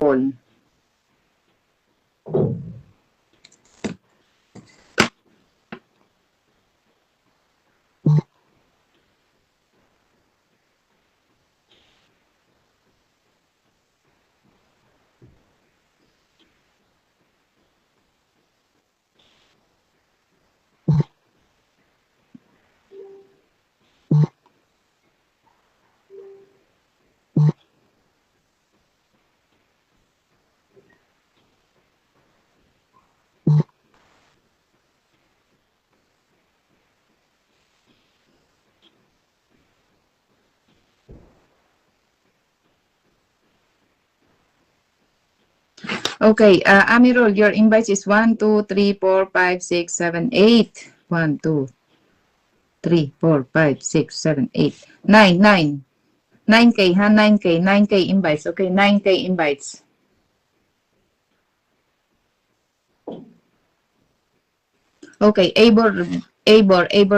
Dimple. Okay, Amirul, your invites is 1, 2, 3, 4, 5, 6, 7, 8. 1, 2, 3, 4, 5, 6, 7, 8. 9, 9. 9K, ha? 9K. 9K invites. Okay, 9K invites. Okay, Abor,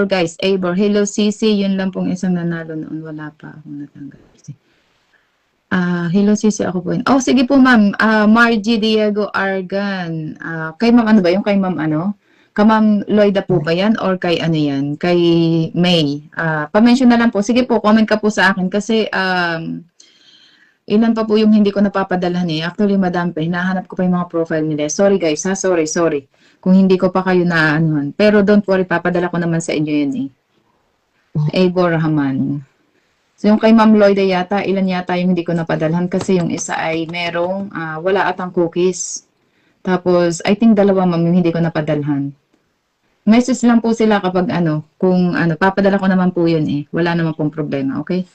guys. Abor. Hello, Cici. Yun lang pong isang nanalo noon. Wala pa akong natanggap. Hello, Cici. Ako po yun. Oh, sige po, ma'am. Margie Diego Argan. Kay ma'am, ano ba yung kay ma'am, ano? Kay ma'am Loida po ba yan? Or kay ano yan? Kay May. Pa-mention na lang po. Sige po, comment ka po sa akin. Kasi, ilan pa po yung hindi ko napapadalhan eh. Actually, madam pa. Hinahanap ko pa yung mga profile nila. Sorry guys, ha? Sorry. Kung hindi ko pa kayo naaanuhan. Pero don't worry, papadala ko naman sa inyo yan eh. Abor Rahman. So yung kay Ma'am Lloyda yata, ilan yata yung hindi ko napadalhan kasi yung isa ay merong wala atang cookies. Tapos, I think dalawa ma'am yung hindi ko napadalhan. Message lang po sila kapag ano, kung ano, papadala ko naman po yun eh. Wala naman pong problema, okay?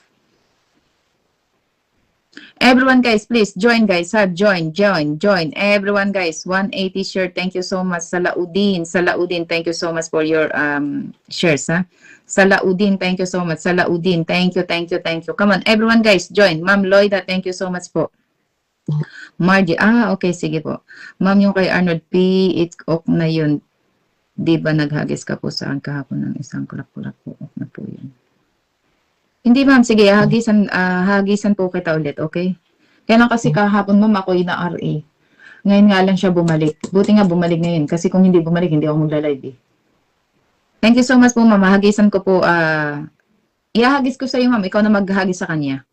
Everyone guys, please join guys ha. Join. Everyone guys, 180 share. Thank you so much. Salaudin, thank you so much for your shares ha. Salaudin, thank you so much. Salaudin, thank you. Come on, everyone guys, join. Ma'am Loida, thank you so much po. Margie, okay, sige po. Ma'am, yung kay Arnold P, it's ok na yun. Di ba naghagis ka po saan kahapon ng isang kulak-kulak po? Ok na po yun. Hindi ma'am, sige, hagisan po kita ulit, okay? Kaya lang kasi kahapon ma'am, ako yung na-RA. Ngayon nga lang siya bumalik. Buti nga bumalik ngayon, kasi kung hindi bumalik, hindi ako magla-live eh. Thank you so much po ma'am, hagisan ko po, ihahagis ko sa iyo ma'am, ikaw na maghagis sa kanya.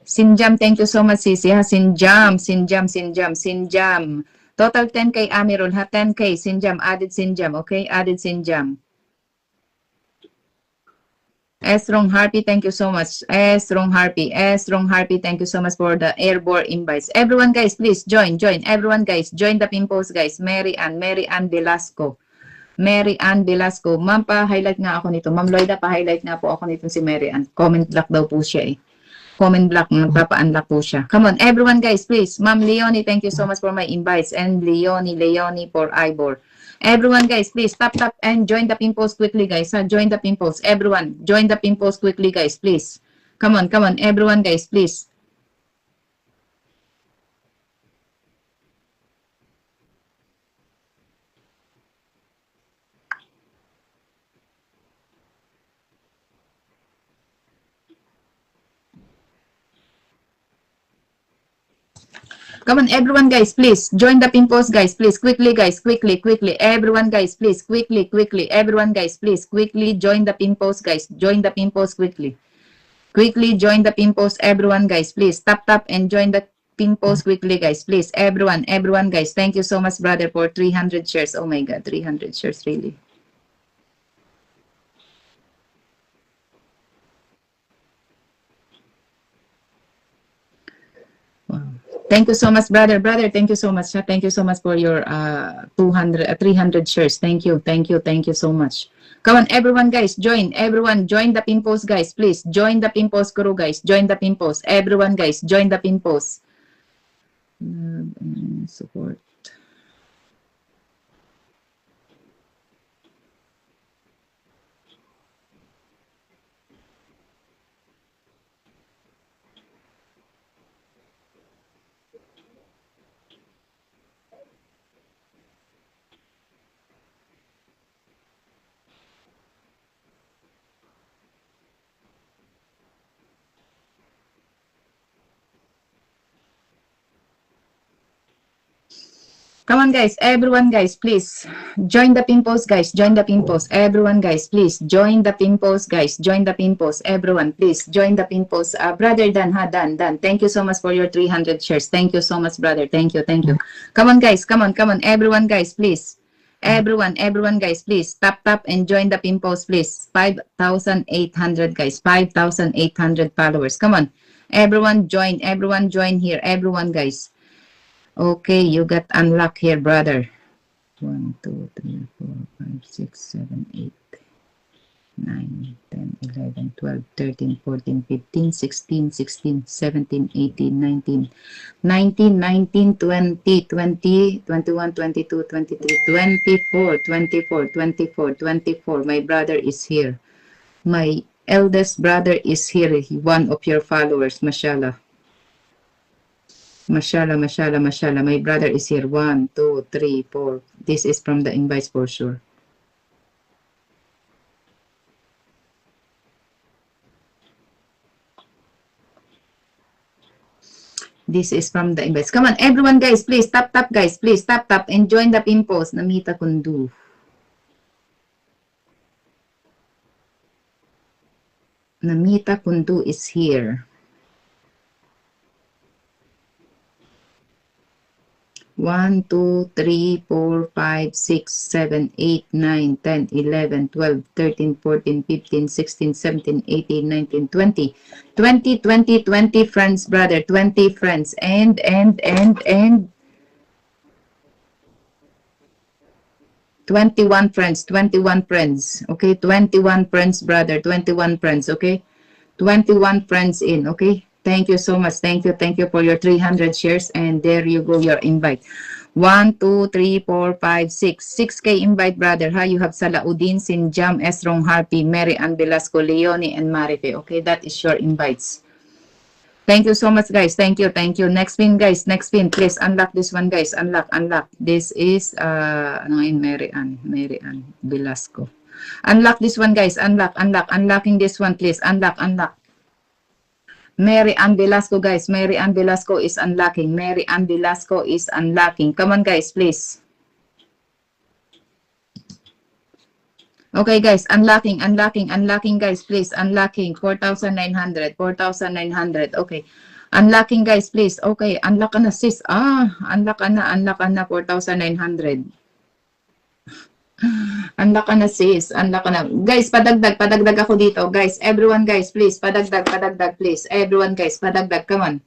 Sinjam, thank you so much Sisi ha, Sinjam. Total 10K Amirul ha, 10K, Sinjam, added Sinjam, okay? Added Sinjam. Strong Harpy, thank you so much. Strong Harpy, thank you so much for the airborne invites. Everyone guys, please join. Everyone guys, join the pimples guys. Mary Ann Velasco. Ma'am, pa-highlight nga ako nito. Ma'am Loida, pa-highlight nga po ako nito si Mary Ann. Comment block daw po siya eh. Comment block, magpapa-unlock po siya. Come on, everyone guys, please. Ma'am Leonie, thank you so much for my invites. And Leonie for Ivor. Everyone guys, please tap and join the pimples quickly guys. Join the pimples. Everyone, join the pimples quickly guys, please. Come on. Everyone guys, please. Come on, everyone guys, please. Join the pimples guys, please. Quickly guys, quickly. Everyone guys, please. Quickly. Everyone guys, please. Quickly join the pimples guys. Join the pimples quickly. Quickly join the pimples, everyone guys, please. Tap and join the pimples quickly guys, please. Everyone guys. Thank you so much brother for 300 shares. Oh my god, 300 shares really. Thank you so much, brother. Thank you so much. Thank you so much for your 300 shares. Thank you so much. Come on, everyone, guys, join. Everyone, join the pimples, guys. Please join the pimples crew, guys. Join the pimples. Everyone, guys, join the pimples. Support. Come on, guys. Everyone, guys, please. Join the pin post, guys. Join the pin post. Everyone, guys, please. Join the pin post, guys. Join the pin post. Everyone, please. Join the pin post. Brother Dan, Dan. Thank you so much for your 300 shares. Thank you so much, brother. Thank you, thank you. Come on, guys. Come on, come on. Everyone, guys, please. Everyone, guys, please. Tap and join the pin post, please. 5,800, guys. 5,800 followers. Come on. Everyone, join here. Everyone, guys. Okay, you got unlocked here, brother. 1, 2, 3, 4, 5, 6, 7, 8, 9, 10, 11, 12, 13, 14, 15, 16, 16, 17, 18, 19, 19, 19, 20, 20, 21, 22, 23, 24, 24, 24, 24. My brother is here. My eldest brother is here. One of your followers, mashallah. Mashallah, mashallah, mashallah. My brother is here. 1, 2, 3, 4. This is from the invites for sure. This is from the invites. Come on, everyone, guys, please. Tap, guys. Please, tap, and join the pin post. Namita Kundu. Namita Kundu is here. 1, 2, 3, 4, 5, 6, 7, 8, 9, 10, 11, 12, 13, 14, 15, 16, 17, 18, 19, 20. 20 friends, brother. 20 friends. And 21 friends. 21 friends. Okay? 21 friends, brother. 21 friends. Okay? 21 friends in. Okay? Thank you so much. Thank you for your 300 shares. And there you go, your invite. 1, 2, 3, 4, 5, 6. 6K invite, brother. Ha? You have Salaudin, Sinjam, Esrong, Harpy, Mary Ann Velasco, Leonie, and Marife. Okay, that is your invites. Thank you so much, guys. Thank you. Next pin, guys. Next pin. Please unlock this one, guys. Unlock. This is, Mary Ann Velasco. Unlock this one, guys. Unlocking this one, please. Unlock. Mary Ann Velasco, guys. Mary Ann Velasco is unlocking. Come on, guys, please. Okay, guys. Unlocking, guys, please. Unlocking. 4,900. Okay. Unlocking, guys, please. Okay. Unlock ka na, sis. Unlock ka na. 4,900. Unlock ka na, sis. Unlock ka na. Guys, padagdag ako dito. Guys, everyone, guys, please. Padagdag, please. Everyone, guys, padagdag. Come on.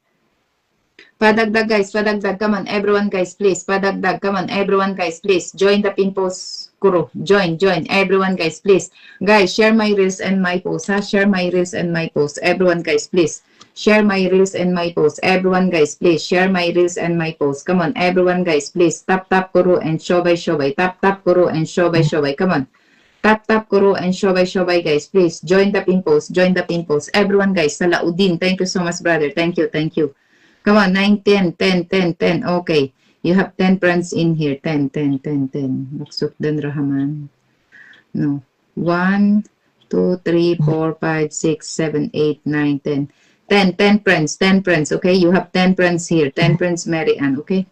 Padagdag, guys. Come on. Everyone, guys, please. Padagdag. Come on. Everyone, guys, please. Join the pin post. Kuro. Join. Everyone, guys, please. Guys, share my reels and my post. Ha? Share my reels and my post. Everyone, guys, please. Share my reels and my post. Everyone, guys, please. Share my reels and my post. Come on, everyone, guys, please. Tap, kuro, and shobay. Tap, kuro, and shobay. Come on. Tap, kuro, and shobay, guys. Please, join the pin post. Everyone, guys, Salaudin. Thank you so much, brother. Thank you. Come on, 9, 10. Okay. You have 10 friends in here. 10. Maksuddan Rahman. No. 1, 2, 3, 4, 5, 6, 7, 8, 9, 10. 10 friends. Okay, you have 10 friends here. 10 friends, Mary Ann. Okay.